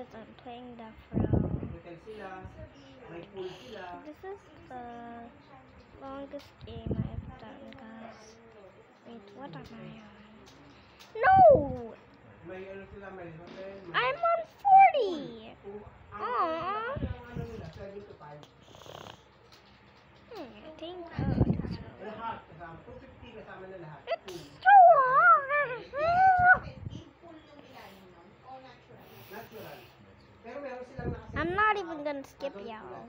guys, I'm playing the Frog. This is the longest game I've done, guys. Wait, what am I on? No! I'm on 40! Aww! I think it's so hard! I'm not even gonna skip, y'all.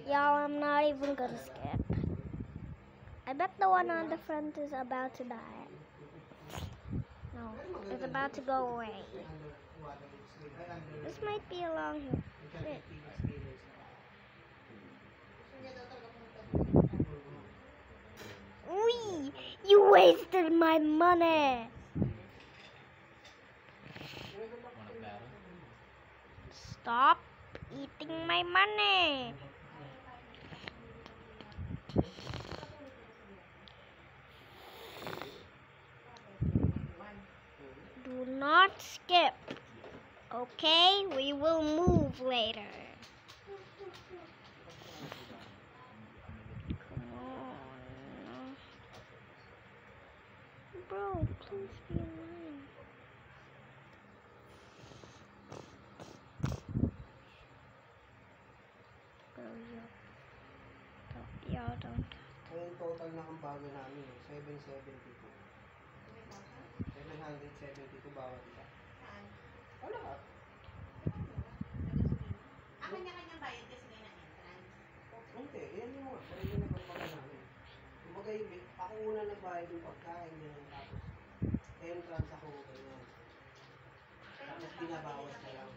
Y'all, I'm not even gonna skip. I bet the one on the front is about to die. No, it's about to go away. This might be a long hill. Shit. Wee! You wasted my money! Stop eating my money! Do not skip. Okay? We will move later. Come on. Bro, please be in line. Bro, y'all don't. Yung total na ang bago namin, 772. 772 bawat isa. Saan? Wala ka. Kanya-kanyang bayad kasi ngayon ang entrance. Hindi, yan yung mga. Pero yun ang pagpaka namin. Kumbaga yung ako una nagbayad yung pagkain yan. Tapos entrance ako ganyan. Tapos binabawas na lang.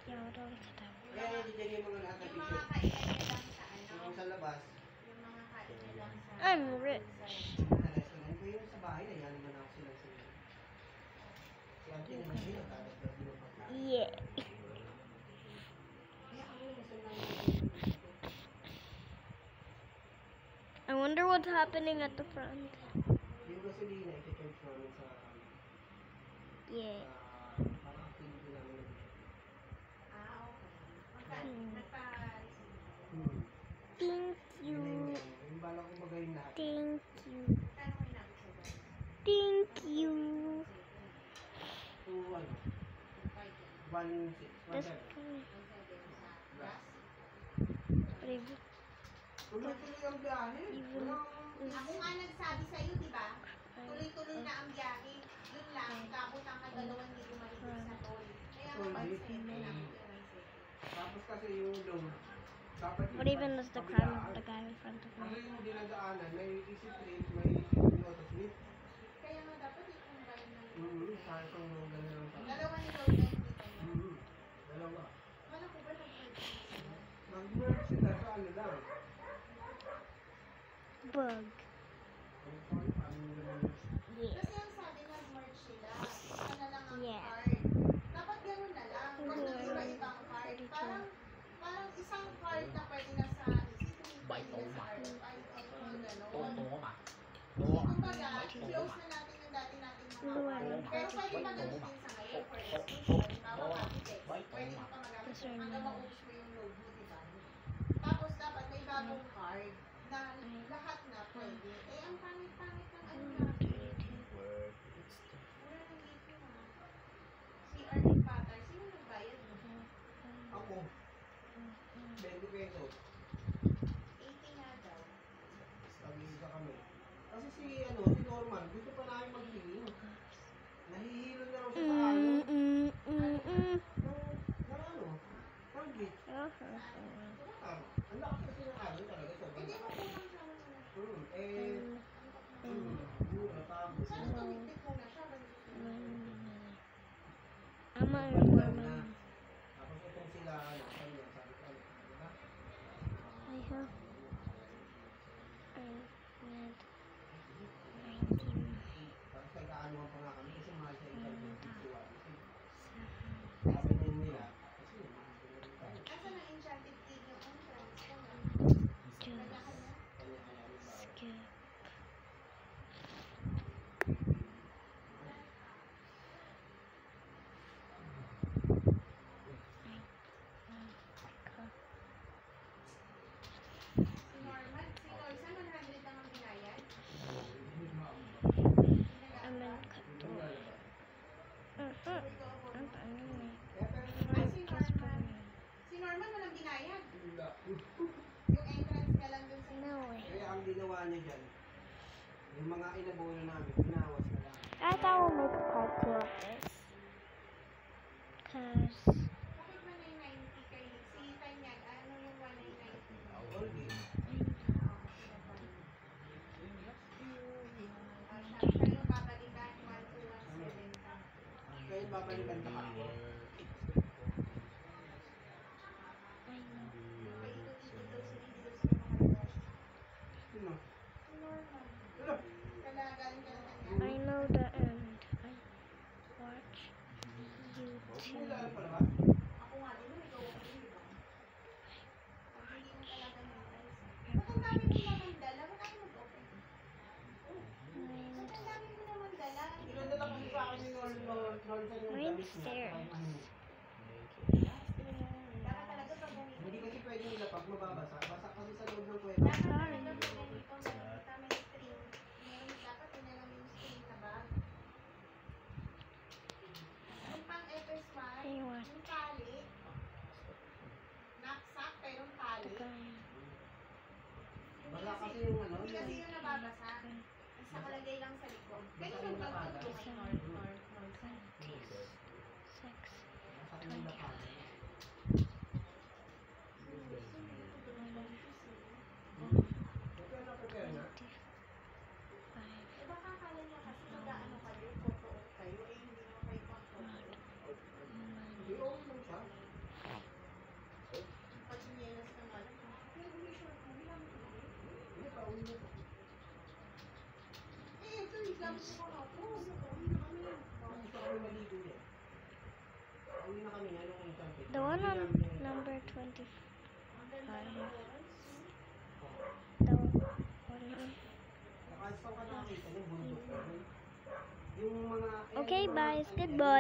Y'all don't stop. Kaya hindi dyan yung mga lahat na Yung mga picture. kainan nyo lang sa ano. Yung sa labas. Yung mga kain nyo lang sa... I'm rich. Nalasingan ko yung sa bahay na yan naman ako sila sa inyo. Si Auntie naman yun, nagdadagdag din yung pagkain. Yeah. I wonder what's happening at the front. Yung gasolina, iti-charge namin sa Yeah. parang activity namin. Ah, okay. Nagpa-receive. Thank you. Yung bala ko magaling lahat. Thank you. Kano ko inabot sa doon? Thank you. So, ano? 1.6. This 1.7. Sa gas? private. Tuloy-tuloy ang biyahe. Even Ako nga nagsabi sa'yo, di ba? Tuloy-tuloy na ang biyahe. Yun lang, kabot ang kagalawan ni Umalitis sa toll. Kaya nga pansin na lang. Tapos kasi yung load, dapat yung What even is the crime of the guy in front of kasi me? yung dinadaanan, may easy trade, may easy auto sweep. Kaya nga dapat i-combine na. Kaya kung gano'n lang sa Dalawa ni Load na hindi kayo. dalawa. Wala ko ba nag-merge sila? Mag-merge sila sa ano lang. Bug. Yeah. Kasi ang sabi nag-merge sila. Isa na lang ang Yeah. card. Dapat gano'n na lang. Huwag na iba-ibang card. Parang isang card na pwede na sa easy pwede na sa RFI. Gano'n. Kumbaga, i-close na natin yung dati natin mga card. Pero pwede pa gamitin sa ngayon for example. Bawa Capitex. Pwede mo pa magamit hanggang maubos mo yung load mo, diba? Tapos dapat may bagong card na lahat na pwede. Eh, ang pangit-pangit ng ano natin. Wala nang dito na. Si Arvin Patar, sino nagbayad mo? Ako, 20 pesos. 80 nga daw. Tag-isa kami. Kasi si Norman, gusto pa namin mag-healing. Nahihilo na raw siya sa ano. Ng gate. Ang lakas kasi ng ano talaga. Hindi mo kulang siya mo na. Tapos. Sana tumiktik mo na siya. I'm a Tapos itong sila, sabi ko, diba? I have. Tapos nagkaanuhan pa nga kami kasi mahal sa isang visual. Sabi din nila, kasi Asa na Enchanted Cave yung entrance? Skip. Yung mga inabuno namin, pinawas na lang. I thought we'll make a part 2 of this. Cause Bakit 1,990 kayo? Si Tanyag, ano yung 1,990? All day. Siya yung babalikan 1,217. Kaya babalikan ka ako. Paikot-ikot daw sila, hindi daw sila makalas. Sino? Normal. Wala. Kaya galing ka na Tanyag. I know the end. I watch Wala YouTube. pala ba? Ako nga din, ikaw ako din, di ba? Pag hindi mo talaga memorize. Ba't ang dami mo naman dala? Ba't tayo mag-open? Ba't ang dami mo naman dala? Pinadala ko sa akin yung Norton yung Mine's damit niya. there. Saka yung ano mo. Dapat talaga pag ganito. Hindi kasi pwede nila pag mababasa. Basa kasi sa loob ng kuweba. Dapat Sorry. talaga pag ganito, nakita may string. Meron dapat yun na lang yung string na bag. Yung pang FS1, Hey, what? yung tali. Knapsack, pero yung tali. The guy. Basa kasi yung ano. Hindi kasi yung nababasa. Ang nakalagay lang sa likod. Ganyan ang pagtutulong kay North. 26. Basa yung lapad. Prepare na, prepare na. 25. Eh baka akala niya kasi mag-ano kayo, photo op kayo, eh hindi naman kayo pang-photo op. Hindi, okay lang siya. Pag sinielas ka nga lang, kaya umisyon ko, hindi namin tuloy. Hindi, pauwi na. Eh, ito yung gamit ko na ako. Uwi na kami. Gusto kami maligo din. Pauwi na kami, ano kung saan. The one on number 25. Ang ganda ng oras. The one on. Nakasaw ka nakakita ng bundok. Yung mga... Okay, yung mga- guys. Goodbye.